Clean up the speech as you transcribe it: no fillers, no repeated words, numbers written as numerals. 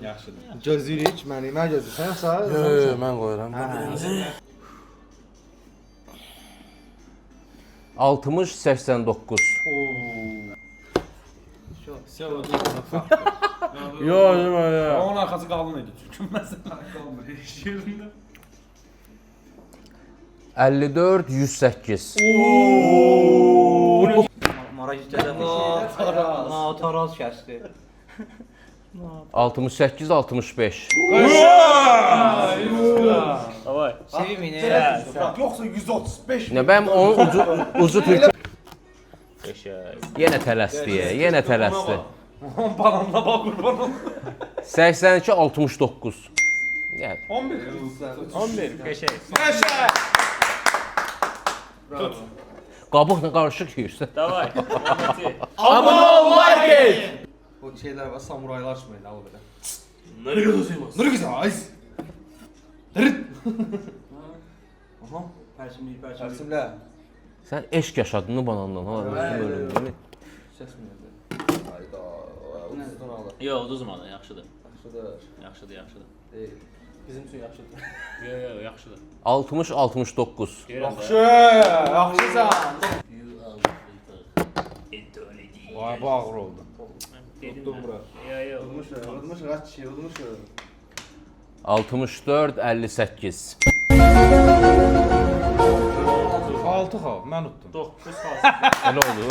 Yaxşıdır. Gözləyirik, mənə gözləyirsən, sağ ol. Mən qoyuram. 60-89. Yox, yox. Onun arxası qalın idi. Çünkü qalmır heç yerində. 54-108. Taraz kəsdi. 68-65. Sevim yine. Yoxsa 135. Nə bəyəm onun ucu türkü. Yenə tələsdi, yenə tələsdi. Onun balanına bax qurban ol. 82-69. Yəni 11. Qəşəng. qabıqla qarışıq yeyirsən. Davay. O şeylər var, samuraylaşmayın al belə. Nereye gidiyorsun? Nuri güzel, ayz. Dırıt. Aha, Tərsimlə. Sən eşq yaşadın mı banandan? Ha, özüm ölüm. Səs mi gəldi? Hayda, uzun alır. Yox, uduzmadı, yaxşıdır. Yaxşıdır. Yaxşıdır. Deyil. Bizim üçün yaxşıdır. Yox, yaxşıdır. 60-69. Yaxşı, yaxşısan. Vay bu ağır oldu. Tutdum bura. Yox. Udmuş, qaç şey, udmuş. 64-58. 6 xal, mən utdum. 9 xal. Elə oldu.